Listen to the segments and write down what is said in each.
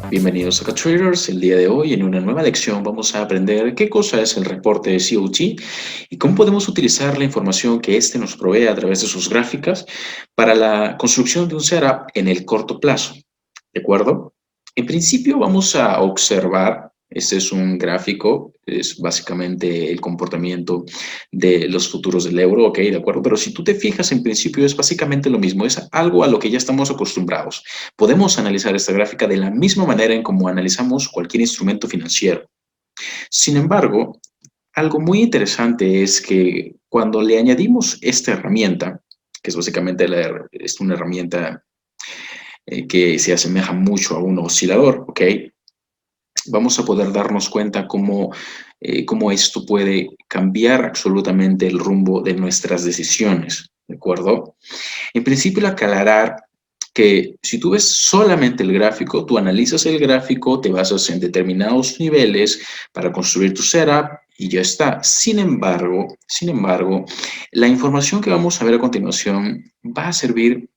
Bienvenidos a Traders. El día de hoy, en una nueva lección, vamos a aprender qué cosa es el reporte de COT y cómo podemos utilizar la información que éste nos provee a través de sus gráficas para la construcción de un setup en el corto plazo. ¿De acuerdo? En principio, vamos a observar, este es un gráfico, es básicamente el comportamiento de los futuros del euro, ¿ok? ¿De acuerdo? Pero si tú te fijas, en principio es básicamente lo mismo, es algo a lo que ya estamos acostumbrados. Podemos analizar esta gráfica de la misma manera en como analizamos cualquier instrumento financiero. Sin embargo, algo muy interesante es que cuando le añadimos esta herramienta, que es básicamente es una herramienta que se asemeja mucho a un oscilador, ¿ok? Vamos a poder darnos cuenta cómo esto puede cambiar absolutamente el rumbo de nuestras decisiones, ¿de acuerdo? En principio, aclarar que si tú ves solamente el gráfico, tú analizas el gráfico, te basas en determinados niveles para construir tu setup y ya está. Sin embargo, la información que vamos a ver a continuación va a servir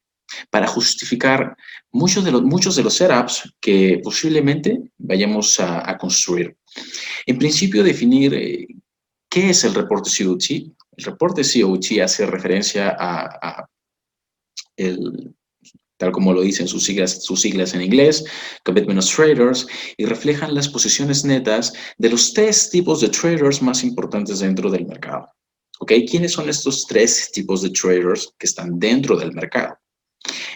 para justificar muchos de los setups que posiblemente vayamos a construir. En principio, definir qué es el reporte COT. El reporte COT hace referencia a el, tal como lo dicen sus siglas en inglés, Commitment of Traders, y reflejan las posiciones netas de los tres tipos de traders más importantes dentro del mercado. ¿Ok? ¿Quiénes son estos tres tipos de traders que están dentro del mercado?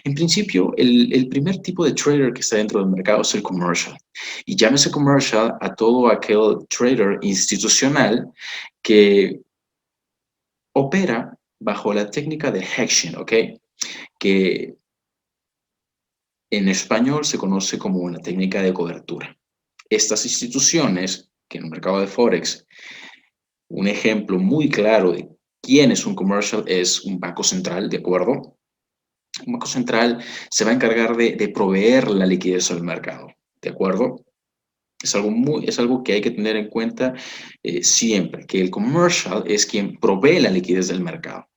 En principio, el primer tipo de trader que está dentro del mercado es el commercial. Y llámese commercial a todo aquel trader institucional que opera bajo la técnica de hedging, ¿ok? Que en español se conoce como una técnica de cobertura. Estas instituciones, que en el mercado de Forex, un ejemplo muy claro de quién es un commercial es un banco central, ¿de acuerdo? Un banco central se va a encargar de proveer la liquidez al mercado, ¿de acuerdo? Es algo que hay que tener en cuenta siempre, que el commercial es quien provee la liquidez del mercado.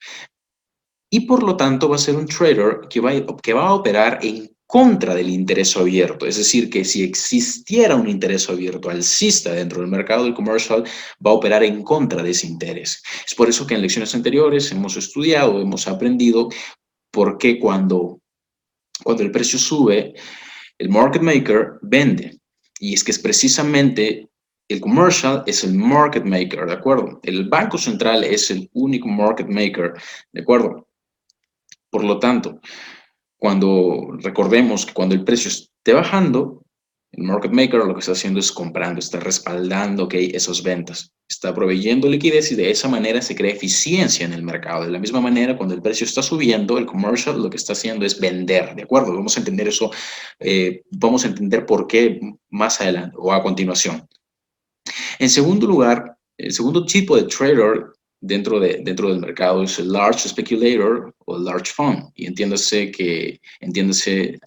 Y por lo tanto va a ser un trader que va a operar en contra del interés abierto. Es decir, que si existiera un interés abierto alcista dentro del mercado, el commercial va a operar en contra de ese interés. Es por eso que en lecciones anteriores hemos estudiado, hemos aprendido por qué cuando el precio sube, el market maker vende. Y es que es precisamente el commercial es el market maker, ¿de acuerdo? El banco central es el único market maker, ¿de acuerdo? Por lo tanto, recordemos que cuando el precio esté bajando, el market maker lo que está haciendo es comprando, está respaldando, ¿okay?, esas ventas, está proveyendo liquidez y de esa manera se crea eficiencia en el mercado. De la misma manera, cuando el precio está subiendo, el commercial lo que está haciendo es vender, ¿de acuerdo? Vamos a entender eso, vamos a entender por qué más adelante o a continuación. En segundo lugar, el segundo tipo de trader dentro del mercado es el large speculator o el large fund. Y entiéndase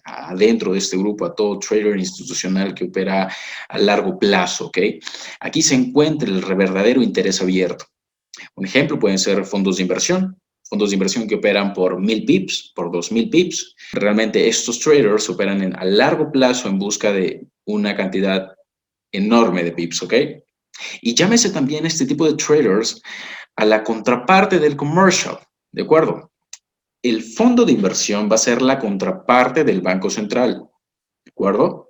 adentro de este grupo a todo trader institucional que opera a largo plazo, ¿ok? Aquí se encuentra el verdadero interés abierto. Un ejemplo pueden ser fondos de inversión que operan por 1000 pips, por 2000 pips. Realmente estos traders operan a largo plazo en busca de una cantidad enorme de pips, ¿ok? Y llámese también este tipo de traders a la contraparte del commercial, ¿de acuerdo? El fondo de inversión va a ser la contraparte del Banco Central, ¿de acuerdo?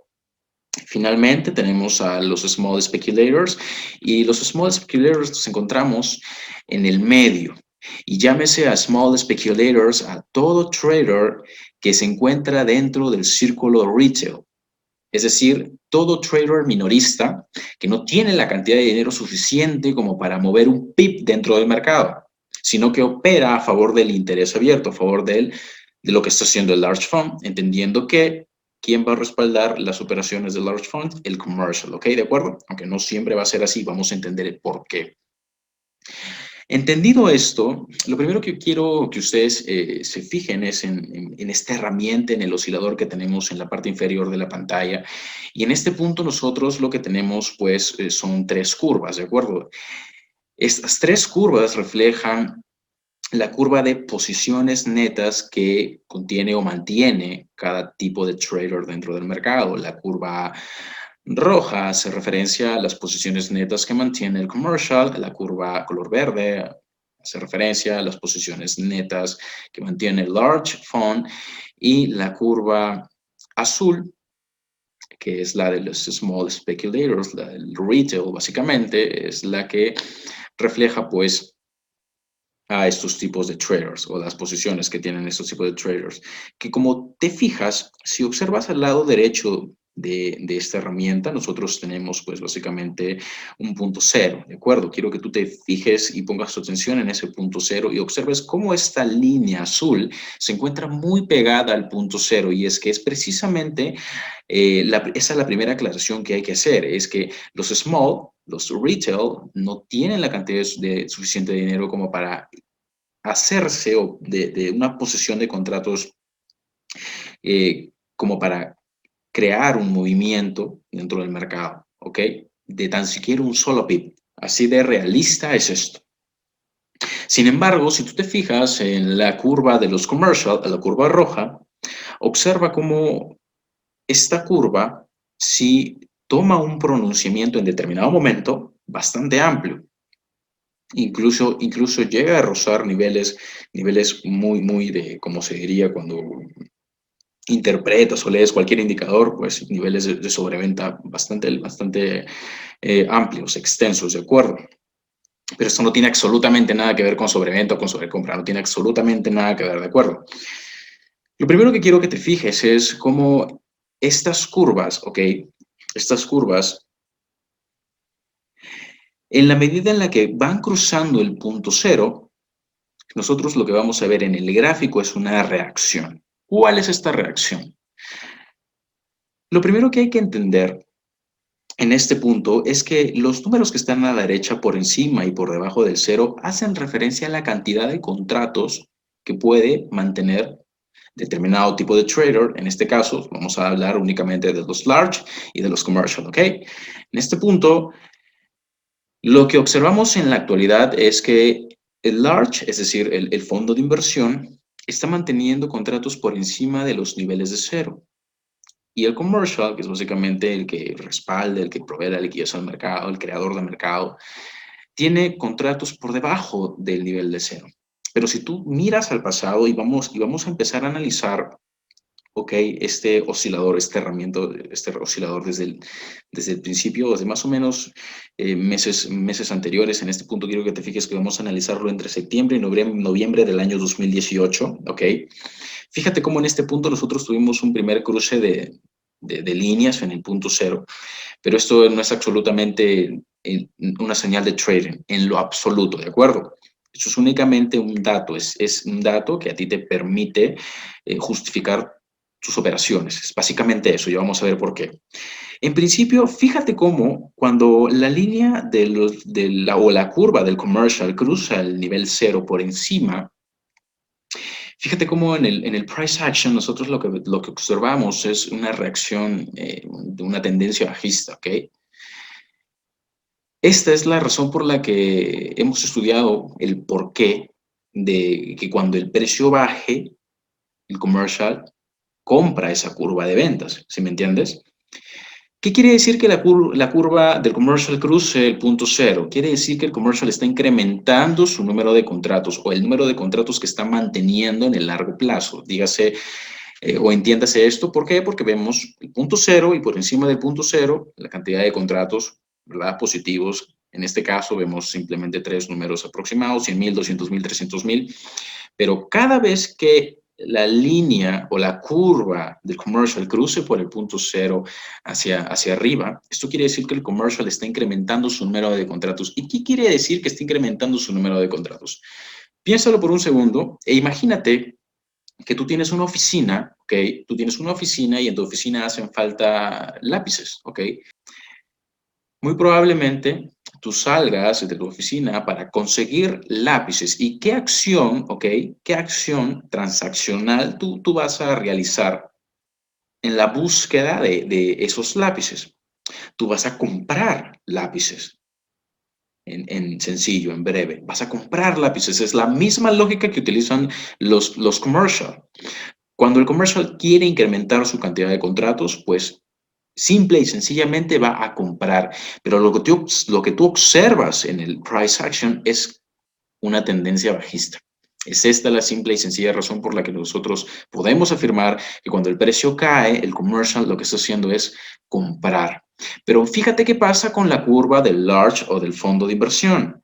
Finalmente tenemos a los small speculators y los small speculators los encontramos en el medio. Y llámese a small speculators a todo trader que se encuentra dentro del círculo retail. Es decir, todo trader minorista que no tiene la cantidad de dinero suficiente como para mover un pip dentro del mercado, sino que opera a favor del interés abierto, a favor de lo que está haciendo el large fund, entendiendo que ¿quién va a respaldar las operaciones del large fund? El commercial, ¿ok? ¿De acuerdo? Aunque no siempre va a ser así, vamos a entender el por qué. Entendido esto, lo primero que quiero que ustedes se fijen es en esta herramienta, en el oscilador que tenemos en la parte inferior de la pantalla. Y en este punto nosotros lo que tenemos pues son tres curvas, ¿de acuerdo? Estas tres curvas reflejan la curva de posiciones netas que contiene o mantiene cada tipo de trader dentro del mercado. La curva roja hace referencia a las posiciones netas que mantiene el commercial. La curva color verde hace referencia a las posiciones netas que mantiene el large fund. Y la curva azul, que es la de los small speculators, la del retail básicamente, es la que refleja pues a estos tipos de traders o las posiciones que tienen estos tipos de traders. Que como te fijas, si observas al lado derecho de esta herramienta, nosotros tenemos pues básicamente un punto cero, ¿de acuerdo? Quiero que tú te fijes y pongas tu atención en ese punto cero y observes cómo esta línea azul se encuentra muy pegada al punto cero, y es que es precisamente, esa es la primera aclaración que hay que hacer, es que los small, los retail, no tienen la cantidad de suficiente dinero como para hacerse de una posesión de contratos, como para crear un movimiento dentro del mercado, ¿ok? De tan siquiera un solo pip. Así de realista es esto. Sin embargo, si tú te fijas en la curva de los commercial, la curva roja, observa cómo esta curva sí toma un pronunciamiento en determinado momento bastante amplio. Incluso llega a rozar niveles muy de, como se diría cuando interpretas o lees cualquier indicador, pues niveles de sobreventa bastante amplios, extensos, ¿de acuerdo? Pero esto no tiene absolutamente nada que ver con sobreventa o con sobrecompra, no tiene absolutamente nada que ver, ¿de acuerdo? Lo primero que quiero que te fijes es cómo estas curvas, ¿ok? Estas curvas, en la medida en la que van cruzando el punto cero, nosotros lo que vamos a ver en el gráfico es una reacción. ¿Cuál es esta reacción? Lo primero que hay que entender en este punto es que los números que están a la derecha por encima y por debajo del cero hacen referencia a la cantidad de contratos que puede mantener determinado tipo de trader. En este caso, vamos a hablar únicamente de los large y de los commercial, ¿ok? En este punto, lo que observamos en la actualidad es que el large, es decir, el fondo de inversión, está manteniendo contratos por encima de los niveles de cero. Y el commercial, que es básicamente el que respalda, el que provee la liquidez al mercado, el creador de mercado, tiene contratos por debajo del nivel de cero. Pero si tú miras al pasado y vamos a empezar a analizar, ok, este oscilador desde el principio, desde más o menos meses anteriores. En este punto quiero que te fijes que vamos a analizarlo entre septiembre y noviembre del año 2018, ok. Fíjate cómo en este punto nosotros tuvimos un primer cruce de líneas en el punto cero, pero esto no es absolutamente una señal de trading, en lo absoluto, ¿de acuerdo? Eso es únicamente un dato, es un dato que a ti te permite justificar tus operaciones. Es básicamente eso, y vamos a ver por qué. En principio, fíjate cómo cuando la línea o la curva del commercial cruza el nivel cero por encima, fíjate cómo en el price action nosotros lo que observamos es una reacción de una tendencia bajista, ¿ok? Esta es la razón por la que hemos estudiado el porqué de que cuando el precio baje, el commercial compra esa curva de ventas, ¿sí me entiendes? ¿Qué quiere decir que la curva del commercial cruce el punto cero? Quiere decir que el commercial está incrementando su número de contratos o el número de contratos que está manteniendo en el largo plazo. Dígase, o entiéndase esto, ¿por qué? Porque vemos el punto cero y por encima del punto cero la cantidad de contratos, ¿verdad? Positivos. En este caso vemos simplemente tres números aproximados, 100,000, 200,000, 300,000, pero cada vez que la línea o la curva del commercial cruce por el punto cero hacia arriba, esto quiere decir que el commercial está incrementando su número de contratos. ¿Y qué quiere decir que está incrementando su número de contratos? Piénsalo por un segundo e imagínate que tú tienes una oficina, ¿ok? Tú tienes una oficina y en tu oficina hacen falta lápices, ¿ok? Muy probablemente tú salgas de tu oficina para conseguir lápices. ¿Y qué acción, ok? ¿Qué acción transaccional tú vas a realizar en la búsqueda de esos lápices? Tú vas a comprar lápices. en sencillo, en breve. Vas a comprar lápices. Es la misma lógica que utilizan los commercial. Cuando el commercial quiere incrementar su cantidad de contratos, pues simple y sencillamente va a comprar. Pero lo que tú observas en el price action es una tendencia bajista. Es esta la simple y sencilla razón por la que nosotros podemos afirmar que cuando el precio cae, el commercial lo que está haciendo es comprar. Pero fíjate qué pasa con la curva del large o del fondo de inversión.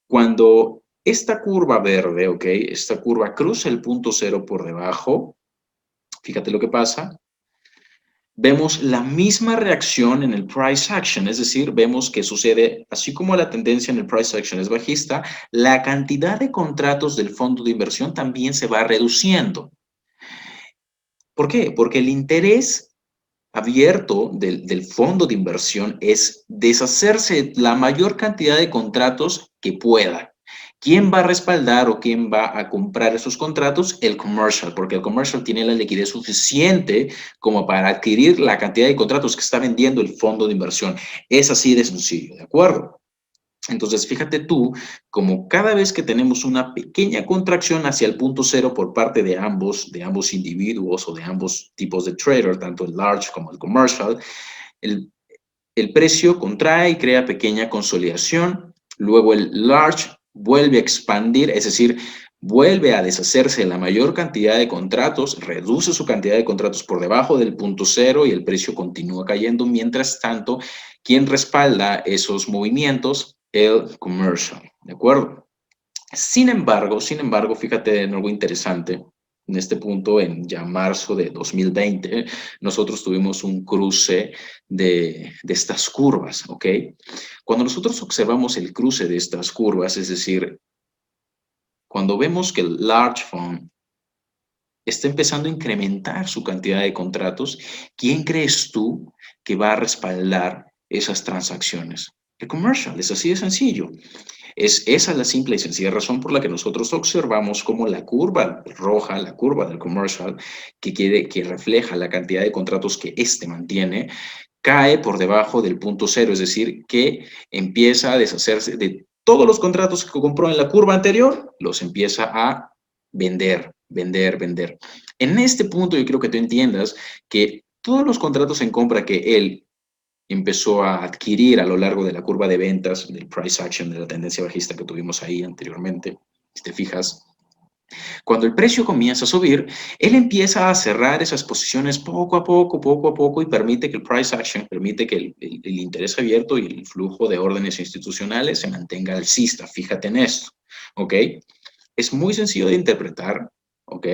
Cuando esta curva verde, ¿ok? Esta curva cruza el punto cero por debajo, fíjate lo que pasa. Vemos la misma reacción en el price action, es decir, vemos que sucede, así como la tendencia en el price action es bajista, la cantidad de contratos del fondo de inversión también se va reduciendo. ¿Por qué? Porque el interés abierto del fondo de inversión es deshacerse la mayor cantidad de contratos que pueda. ¿Quién va a respaldar o quién va a comprar esos contratos? El commercial, porque el commercial tiene la liquidez suficiente como para adquirir la cantidad de contratos que está vendiendo el fondo de inversión. Es así de sencillo, ¿de acuerdo? Entonces, fíjate tú, como cada vez que tenemos una pequeña contracción hacia el punto cero por parte de ambos individuos o de ambos tipos de trader, tanto el large como el commercial, el, el precio contrae y crea pequeña consolidación, luego el large vuelve a expandir, es decir, vuelve a deshacerse de la mayor cantidad de contratos, reduce su cantidad de contratos por debajo del punto cero y el precio continúa cayendo. Mientras tanto, ¿quién respalda esos movimientos? El commercial, ¿de acuerdo? Sin embargo, fíjate en algo interesante. En este punto, en ya marzo de 2020, nosotros tuvimos un cruce de estas curvas, ¿ok? Cuando nosotros observamos el cruce de estas curvas, es decir, cuando vemos que el large fund está empezando a incrementar su cantidad de contratos, ¿quién crees tú que va a respaldar esas transacciones? El commercial, es así de sencillo. Es esa la simple y sencilla razón por la que nosotros observamos como la curva roja, la curva del commercial, que refleja la cantidad de contratos que éste mantiene, cae por debajo del punto cero, es decir, que empieza a deshacerse de todos los contratos que compró en la curva anterior, los empieza a vender, vender, vender. En este punto yo quiero que tú entiendas que todos los contratos en compra que él empezó a adquirir a lo largo de la curva de ventas, del price action, de la tendencia bajista que tuvimos ahí anteriormente, si te fijas, cuando el precio comienza a subir, él empieza a cerrar esas posiciones poco a poco y permite que el price action, permite que el interés abierto y el flujo de órdenes institucionales se mantenga alcista. Fíjate en esto, ¿ok? Es muy sencillo de interpretar, ¿ok?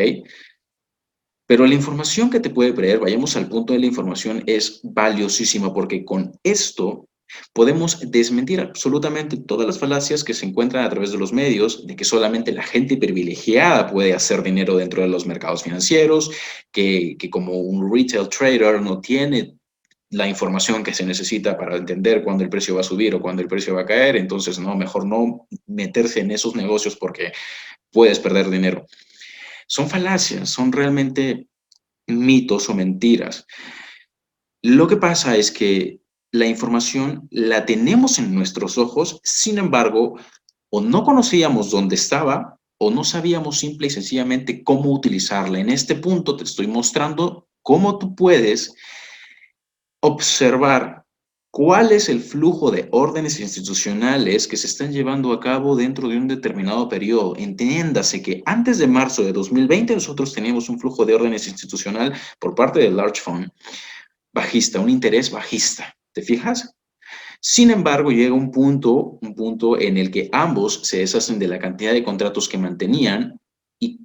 Pero la información que te puede traer, vayamos al punto de la información, es valiosísima porque con esto podemos desmentir absolutamente todas las falacias que se encuentran a través de los medios, de que solamente la gente privilegiada puede hacer dinero dentro de los mercados financieros, que como un retail trader no tiene la información que se necesita para entender cuándo el precio va a subir o cuándo el precio va a caer, entonces no, mejor no meterse en esos negocios porque puedes perder dinero. Son falacias, son realmente mitos o mentiras. Lo que pasa es que la información la tenemos en nuestros ojos, sin embargo, o no conocíamos dónde estaba o no sabíamos simple y sencillamente cómo utilizarla. En este punto te estoy mostrando cómo tú puedes observar cuál es el flujo de órdenes institucionales que se están llevando a cabo dentro de un determinado periodo. Entiéndase que antes de marzo de 2020 nosotros teníamos un flujo de órdenes institucional por parte del Large Fund bajista, un interés bajista. ¿Te fijas? Sin embargo, llega un punto en el que ambos se deshacen de la cantidad de contratos que mantenían y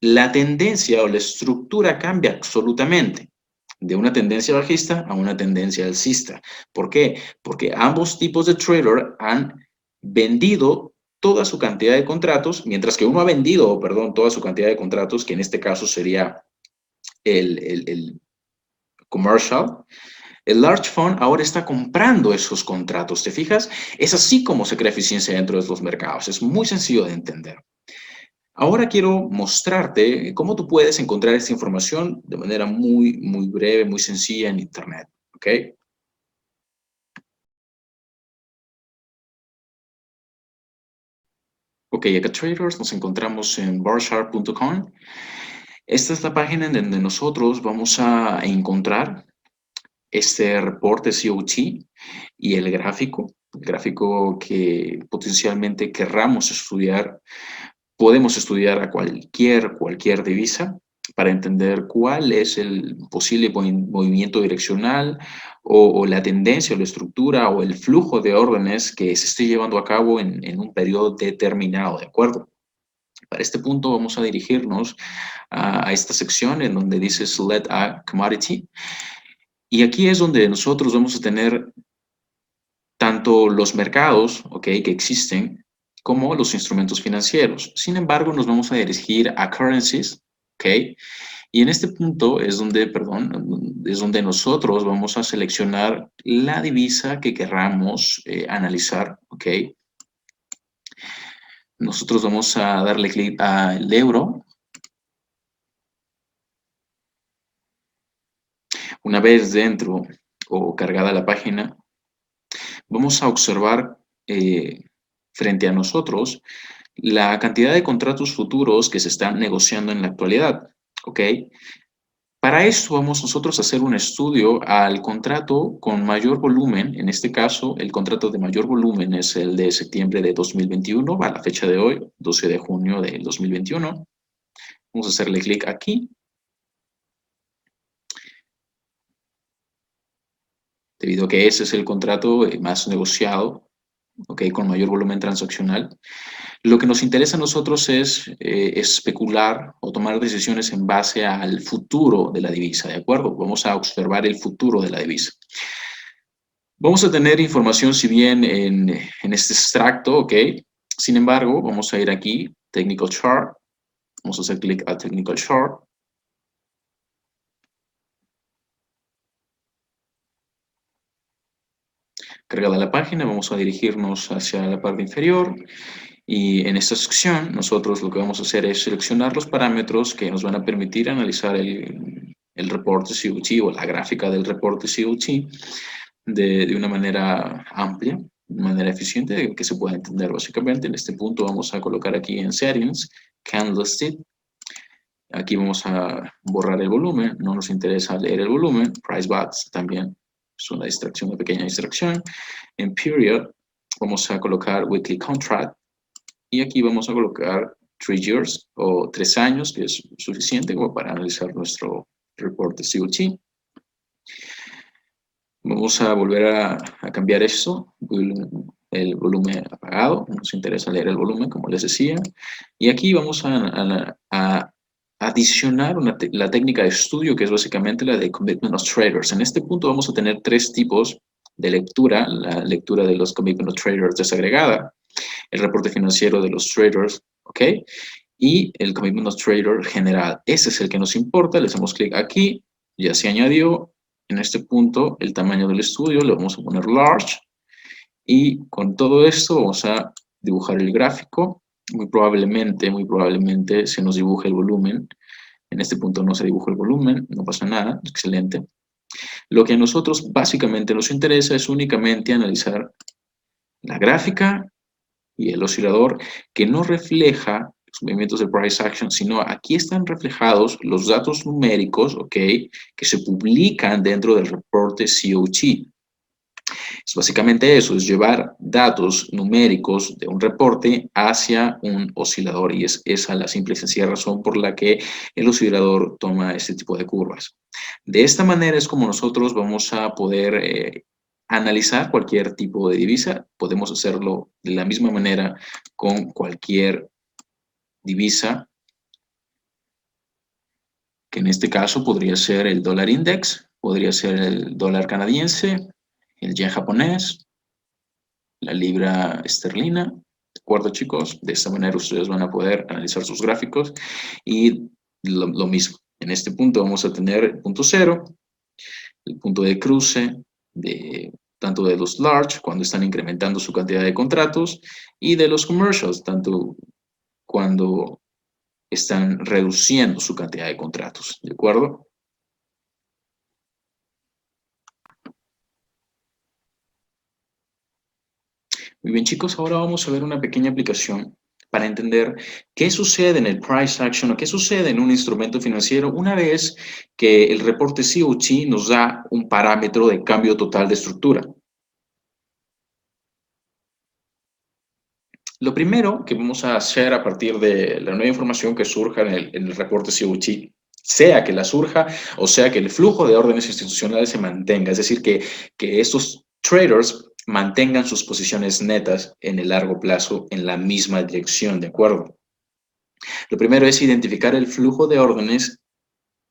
la tendencia o la estructura cambia absolutamente de una tendencia bajista a una tendencia alcista. ¿Por qué? Porque ambos tipos de trader han vendido toda su cantidad de contratos, mientras que uno ha vendido, perdón, toda su cantidad de contratos, que en este caso sería el commercial. El large fund ahora está comprando esos contratos, ¿te fijas? Es así como se crea eficiencia dentro de los mercados. Es muy sencillo de entender. Ahora quiero mostrarte cómo tú puedes encontrar esta información de manera muy breve, muy sencilla en Internet. ¿Ok? Ok, acá Traders nos encontramos en barsharp.com. Esta es la página en donde nosotros vamos a encontrar este reporte COT y el gráfico que potencialmente querramos estudiar. Podemos estudiar a cualquier divisa para entender cuál es el posible movimiento direccional o la tendencia o la estructura o el flujo de órdenes que se esté llevando a cabo en un periodo determinado, ¿de acuerdo? Para este punto vamos a dirigirnos a esta sección en donde dice Select a Commodity. Y aquí es donde nosotros vamos a tener tanto los mercados, ¿ok?, que existen, como los instrumentos financieros. Sin embargo, nos vamos a dirigir a currencies, ¿ok? Y en este punto es donde, perdón, es donde nosotros vamos a seleccionar la divisa que querramos analizar, ¿ok? Nosotros vamos a darle clic al euro. Una vez dentro o cargada la página, vamos a observar frente a nosotros la cantidad de contratos futuros que se están negociando en la actualidad, ¿ok? Para eso vamos nosotros a hacer un estudio al contrato con mayor volumen. En este caso, el contrato de mayor volumen es el de septiembre de 2021, a la fecha de hoy, 12 de junio del 2021. Vamos a hacerle clic aquí, debido a que ese es el contrato más negociado, ¿ok?, con mayor volumen transaccional. Lo que nos interesa a nosotros es especular o tomar decisiones en base al futuro de la divisa, ¿de acuerdo? Vamos a observar el futuro de la divisa. Vamos a tener información, si bien en este extracto, ¿ok? Sin embargo, vamos a ir aquí, Technical Chart, vamos a hacer clic a Technical Chart. Cargada la página, vamos a dirigirnos hacia la parte inferior y en esta sección nosotros lo que vamos a hacer es seleccionar los parámetros que nos van a permitir analizar el reporte COT o la gráfica del reporte COT de una manera amplia, de manera eficiente, que se pueda entender básicamente. En este punto vamos a colocar aquí en Settings, Candlestick. Aquí vamos a borrar el volumen, no nos interesa leer el volumen. Price Bats también es una distracción, una pequeña distracción. En Period vamos a colocar Weekly Contract y aquí vamos a colocar 3 years o 3 años, que es suficiente como para analizar nuestro reporte COT. Vamos a volver a cambiar esto, el volumen apagado, nos interesa leer el volumen, como les decía. Y aquí vamos a adicionar la técnica de estudio, que es básicamente la de Commitment of Traders. En este punto vamos a tener 3 tipos de lectura: la lectura de los Commitment of Traders desagregada, el reporte financiero de los traders, ¿ok?, y el Commitment of Trader general. Ese es el que nos importa. Le damos clic aquí, ya se añadió. En este punto, el tamaño del estudio le vamos a poner large. Y con todo esto vamos a dibujar el gráfico. Muy probablemente se nos dibuje el volumen. En este punto no se dibuja el volumen, no pasa nada, excelente. Lo que a nosotros básicamente nos interesa es únicamente analizar la gráfica y el oscilador, que no refleja los movimientos de price action, sino aquí están reflejados los datos numéricos, ¿ok?, que se publican dentro del reporte COT. Es básicamente eso, es llevar datos numéricos de un reporte hacia un oscilador, y es esa la simple y sencilla razón por la que el oscilador toma este tipo de curvas. De esta manera es como nosotros vamos a poder analizar cualquier tipo de divisa. Podemos hacerlo de la misma manera con cualquier divisa, que en este caso podría ser el dólar index, podría ser el dólar canadiense, el yen japonés, la libra esterlina. ¿De acuerdo, chicos? De esta manera ustedes van a poder analizar sus gráficos y lo mismo. En este punto vamos a tener el punto cero, el punto de cruce de tanto de los large, cuando están incrementando su cantidad de contratos, y de los commercials, tanto cuando están reduciendo su cantidad de contratos. ¿De acuerdo? Muy bien, chicos, ahora vamos a ver una pequeña aplicación para entender qué sucede en el price action o qué sucede en un instrumento financiero una vez que el reporte COT nos da un parámetro de cambio total de estructura. Lo primero que vamos a hacer a partir de la nueva información que surja en el reporte COT, sea que la surja o sea que el flujo de órdenes institucionales se mantenga, es decir, que estos traders mantengan sus posiciones netas en el largo plazo en la misma dirección, ¿de acuerdo? Lo primero es identificar el flujo de órdenes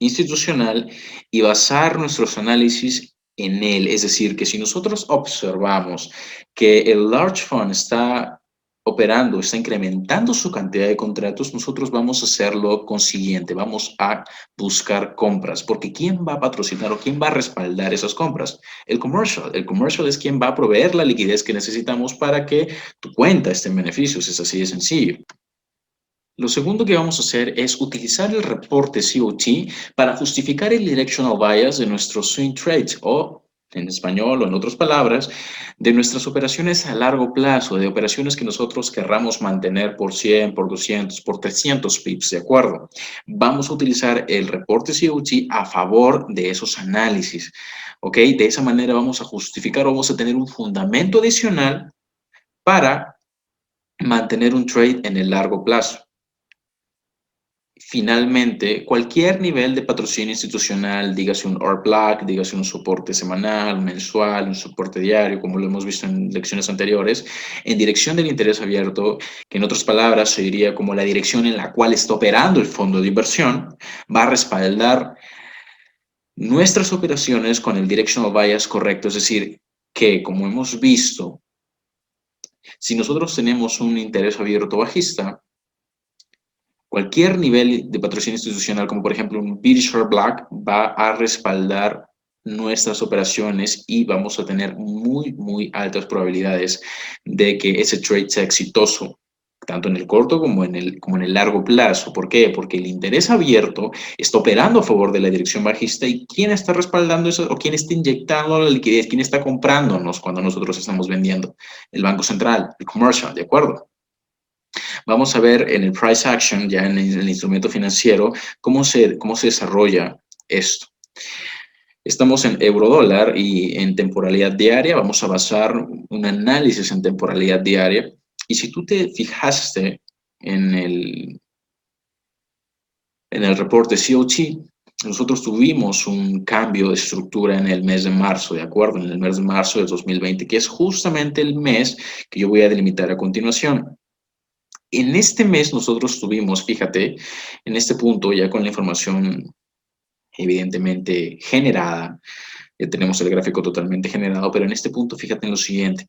institucional y basar nuestros análisis en él. Es decir, que si nosotros observamos que el large fund está operando, está incrementando su cantidad de contratos, nosotros vamos a hacer lo consiguiente, vamos a buscar compras, porque ¿quién va a patrocinar o quién va a respaldar esas compras? El commercial. El commercial es quien va a proveer la liquidez que necesitamos para que tu cuenta esté en beneficios, es así de sencillo. Lo segundo que vamos a hacer es utilizar el reporte COT para justificar el directional bias de nuestros swing trades o, en español o en otras palabras, de nuestras operaciones a largo plazo, de operaciones que nosotros querramos mantener por 100, por 200, por 300 pips, ¿de acuerdo? Vamos a utilizar el reporte COT a favor de esos análisis, ¿ok? De esa manera vamos a justificar, vamos a tener un fundamento adicional para mantener un trade en el largo plazo. Finalmente, cualquier nivel de patrocinio institucional, dígase un OR-Black, dígase un soporte semanal, mensual, un soporte diario, como lo hemos visto en lecciones anteriores, en dirección del interés abierto, que en otras palabras se diría como la dirección en la cual está operando el fondo de inversión, va a respaldar nuestras operaciones con el directional bias correcto, es decir, que como hemos visto, si nosotros tenemos un interés abierto bajista, cualquier nivel de patrocinio institucional, como por ejemplo un British Black, va a respaldar nuestras operaciones y vamos a tener muy altas probabilidades de que ese trade sea exitoso, tanto en el corto como en el largo plazo. ¿Por qué? Porque el interés abierto está operando a favor de la dirección bajista y ¿quién está respaldando eso o quién está inyectando la liquidez? ¿Quién está comprándonos cuando nosotros estamos vendiendo? El Banco Central, el commercial, ¿de acuerdo? Vamos a ver en el price action, ya en el instrumento financiero, cómo se desarrolla esto. Estamos en euro-dólar y en temporalidad diaria. Vamos a basar un análisis en temporalidad diaria. Y si tú te fijaste en el reporte COT, nosotros tuvimos un cambio de estructura en el mes de marzo, ¿de acuerdo? En el mes de marzo de 2020, que es justamente el mes que yo voy a delimitar a continuación. En este mes nosotros tuvimos, fíjate, en este punto ya con la información evidentemente generada, ya tenemos el gráfico totalmente generado, pero en este punto fíjate en lo siguiente.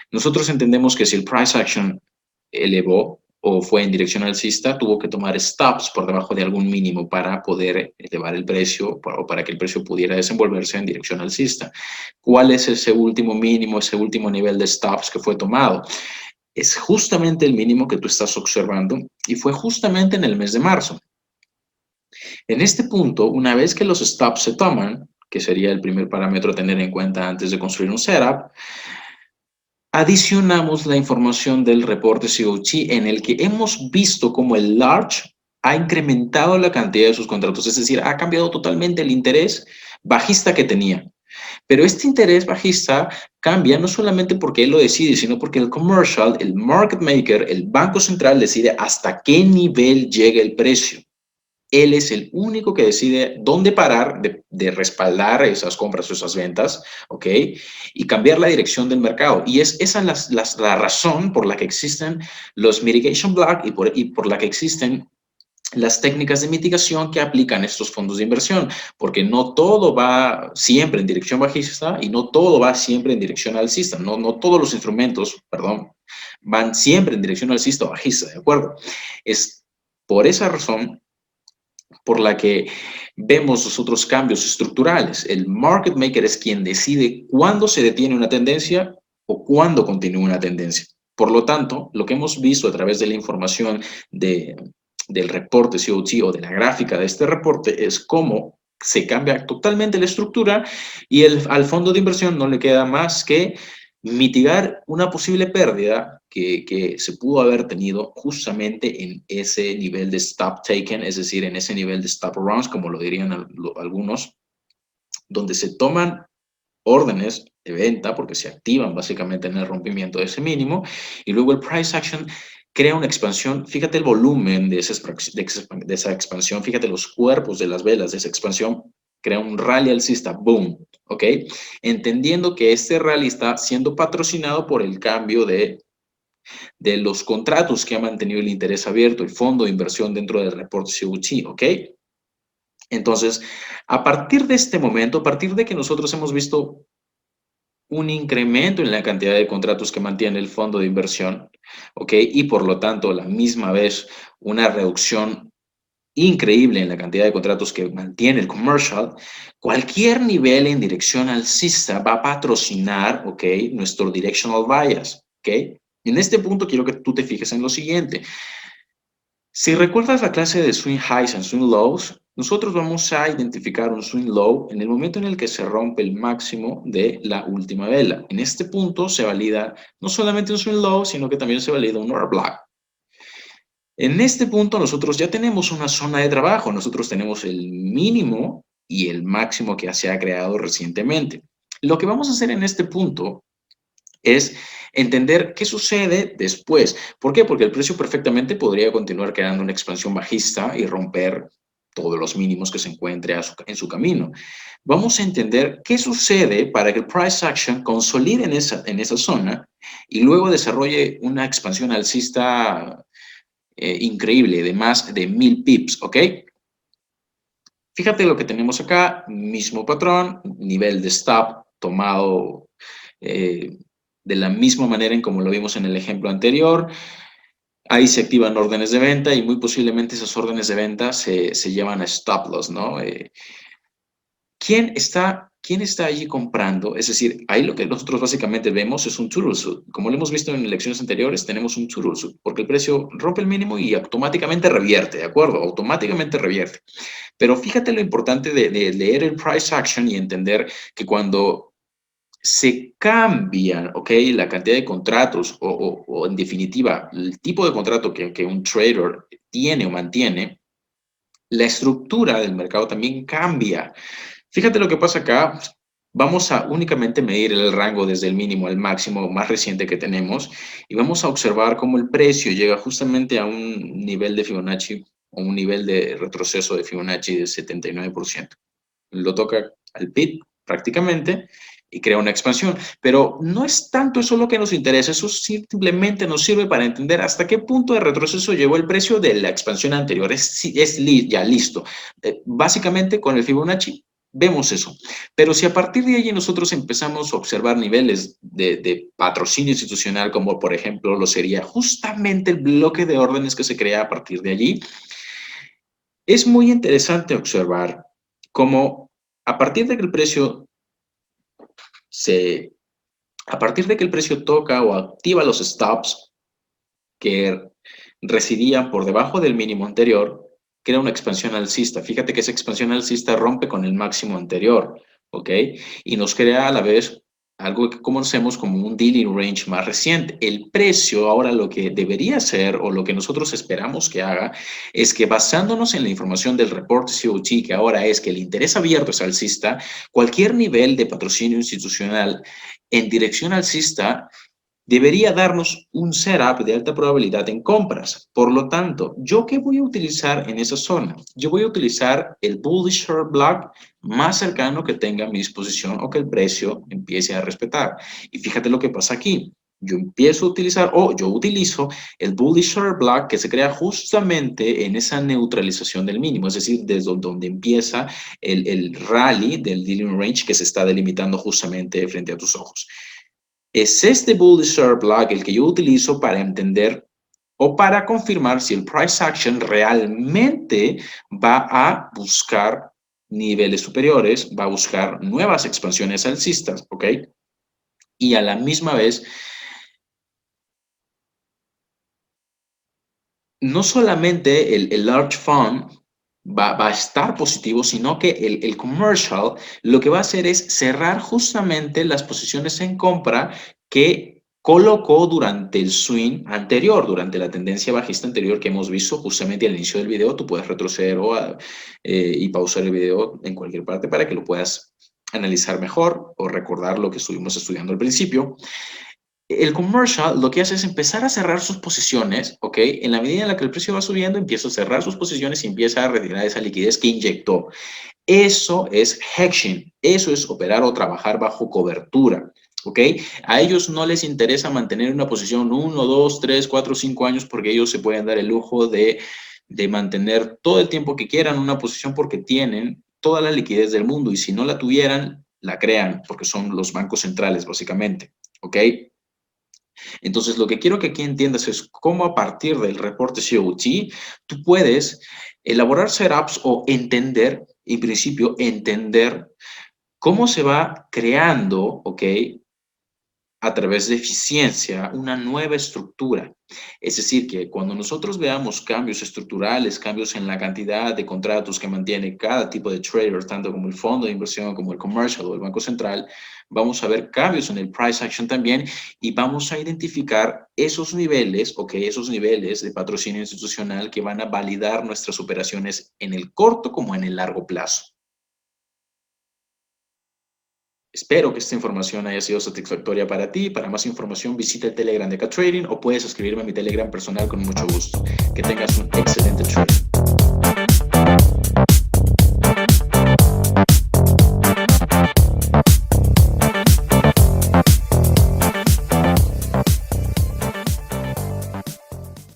Nosotros entendemos que si el price action elevó o fue en dirección alcista, tuvo que tomar stops por debajo de algún mínimo para poder elevar el precio o para que el precio pudiera desenvolverse en dirección alcista. ¿Cuál es ese último mínimo, ese último nivel de stops que fue tomado? Es justamente el mínimo que tú estás observando y fue justamente en el mes de marzo. En este punto, una vez que los stops se toman, que sería el primer parámetro a tener en cuenta antes de construir un setup, adicionamos la información del reporte COT en el que hemos visto cómo el large ha incrementado la cantidad de sus contratos, es decir, ha cambiado totalmente el interés bajista que tenía. Pero este interés bajista cambia no solamente porque él lo decide, sino porque el commercial, el market maker, el banco central decide hasta qué nivel llega el precio. Él es el único que decide dónde parar de respaldar esas compras o esas ventas, ¿ok? Y cambiar la dirección del mercado. Y es esa la razón por la que existen los mitigation block y por la que existen las técnicas de mitigación que aplican estos fondos de inversión, porque no todo va siempre en dirección bajista y no todo va siempre en dirección alcista, no todos los instrumentos, perdón, van siempre en dirección alcista o bajista, ¿de acuerdo? Es por esa razón por la que vemos los otros cambios estructurales. El market maker es quien decide cuándo se detiene una tendencia o cuándo continúa una tendencia. Por lo tanto, lo que hemos visto a través de la información del reporte COT o de la gráfica de este reporte es cómo se cambia totalmente la estructura y al fondo de inversión no le queda más que mitigar una posible pérdida que se pudo haber tenido justamente en ese nivel de stop taken, es decir, en ese nivel de stop runs, como lo dirían algunos, donde se toman órdenes de venta porque se activan básicamente en el rompimiento de ese mínimo y luego el price action crea una expansión. Fíjate el volumen de esa expansión, fíjate los cuerpos de las velas de esa expansión, crea un rally alcista, boom, ¿ok? Entendiendo que este rally está siendo patrocinado por el cambio de los contratos que ha mantenido el interés abierto, el fondo de inversión dentro del reporte CUT, ¿ok? Entonces, a partir de este momento, a partir de que nosotros hemos visto un incremento en la cantidad de contratos que mantiene el fondo de inversión, ¿ok? Y por lo tanto, a la misma vez, una reducción increíble en la cantidad de contratos que mantiene el commercial, cualquier nivel en dirección alcista va a patrocinar, ¿ok? Nuestro directional bias, ¿ok? En este punto quiero que tú te fijes en lo siguiente. Si recuerdas la clase de swing highs and swing lows, nosotros vamos a identificar un swing low en el momento en el que se rompe el máximo de la última vela. En este punto se valida no solamente un swing low, sino que también se valida un order block. En este punto nosotros ya tenemos una zona de trabajo, nosotros tenemos el mínimo y el máximo que se ha creado recientemente. Lo que vamos a hacer en este punto es entender qué sucede después. ¿Por qué? Porque el precio perfectamente podría continuar creando una expansión bajista y romper todos los mínimos que se encuentre en su camino. Vamos a entender qué sucede para que el price action consolide en esa zona y luego desarrolle una expansión alcista increíble de más de 1000 pips, ¿ok? Fíjate lo que tenemos acá, mismo patrón, nivel de stop tomado eh, de la misma manera en como lo vimos en el ejemplo anterior. Ahí se activan órdenes de venta y muy posiblemente esas órdenes de venta se llevan a stop loss, ¿no? ¿Quién está allí comprando? Es decir, ahí lo que nosotros básicamente vemos es un turtle suit. Como lo hemos visto en elecciones anteriores, tenemos un turtle suit, porque el precio rompe el mínimo y automáticamente revierte, ¿de acuerdo? Automáticamente revierte. Pero fíjate lo importante de leer el price action y entender que cuando se cambia, ¿ok? La cantidad de contratos o en definitiva el tipo de contrato que un trader tiene o mantiene, la estructura del mercado también cambia. Fíjate lo que pasa acá. Vamos a únicamente medir el rango desde el mínimo al máximo más reciente que tenemos y vamos a observar cómo el precio llega justamente a un nivel de Fibonacci o un nivel de retroceso de Fibonacci del 79%. Lo toca al PIB prácticamente y crea una expansión. Pero no es tanto eso lo que nos interesa, eso simplemente nos sirve para entender hasta qué punto de retroceso llegó el precio de la expansión anterior. Ya listo. Básicamente con el Fibonacci vemos eso. Pero si a partir de allí nosotros empezamos a observar niveles de patrocinio institucional, como por ejemplo lo sería justamente el bloque de órdenes que se crea a partir de allí, es muy interesante observar cómo a partir de que el precio se, a partir de que el precio toca o activa los stops que residían por debajo del mínimo anterior, crea una expansión alcista. Fíjate que esa expansión alcista rompe con el máximo anterior, ¿ok? Y nos crea a la vez algo que conocemos como un dealing range más reciente. El precio ahora lo que debería hacer o lo que nosotros esperamos que haga es que basándonos en la información del reporte COT, que ahora es que el interés abierto es alcista, cualquier nivel de patrocinio institucional en dirección alcista debería darnos un setup de alta probabilidad en compras. Por lo tanto, ¿yo qué voy a utilizar en esa zona? Yo voy a utilizar el bullish short block más cercano que tenga a mi disposición o que el precio empiece a respetar. Y fíjate lo que pasa aquí. Yo empiezo a utilizar o yo utilizo el bullish short block que se crea justamente en esa neutralización del mínimo, es decir, desde donde empieza el rally del dealing range que se está delimitando justamente frente a tus ojos. Es este bullish short block el que yo utilizo para entender o para confirmar si el price action realmente va a buscar niveles superiores, va a buscar nuevas expansiones alcistas, ¿ok? Y a la misma vez, no solamente el large fund va a estar positivo, sino que el commercial lo que va a hacer es cerrar justamente las posiciones en compra que colocó durante el swing anterior, durante la tendencia bajista anterior que hemos visto justamente al inicio del video. Tú puedes retroceder y pausar el video en cualquier parte para que lo puedas analizar mejor o recordar lo que estuvimos estudiando al principio. El commercial lo que hace es empezar a cerrar sus posiciones, ¿ok? En la medida en la que el precio va subiendo, empieza a cerrar sus posiciones y empieza a retirar esa liquidez que inyectó. Eso es hedging, eso es operar o trabajar bajo cobertura, ¿ok? A ellos no les interesa mantener una posición 1, 2, 3, 4, 5 años porque ellos se pueden dar el lujo de mantener todo el tiempo que quieran una posición porque tienen toda la liquidez del mundo y si no la tuvieran, la crean porque son los bancos centrales, básicamente, ¿ok? Entonces, lo que quiero que aquí entiendas es cómo a partir del reporte COT, tú puedes elaborar setups o entender, en principio, entender cómo se va creando, ¿ok? A través de eficiencia, una nueva estructura. Es decir, que cuando nosotros veamos cambios estructurales, cambios en la cantidad de contratos que mantiene cada tipo de trader, tanto como el fondo de inversión, como el commercial o el Banco Central, vamos a ver cambios en el price action también y vamos a identificar esos niveles, esos niveles de patrocinio institucional que van a validar nuestras operaciones en el corto como en el largo plazo. Espero que esta información haya sido satisfactoria para ti. Para más información visita el Telegram de K-Trading o puedes escribirme a mi Telegram personal con mucho gusto. Que tengas un excelente trading.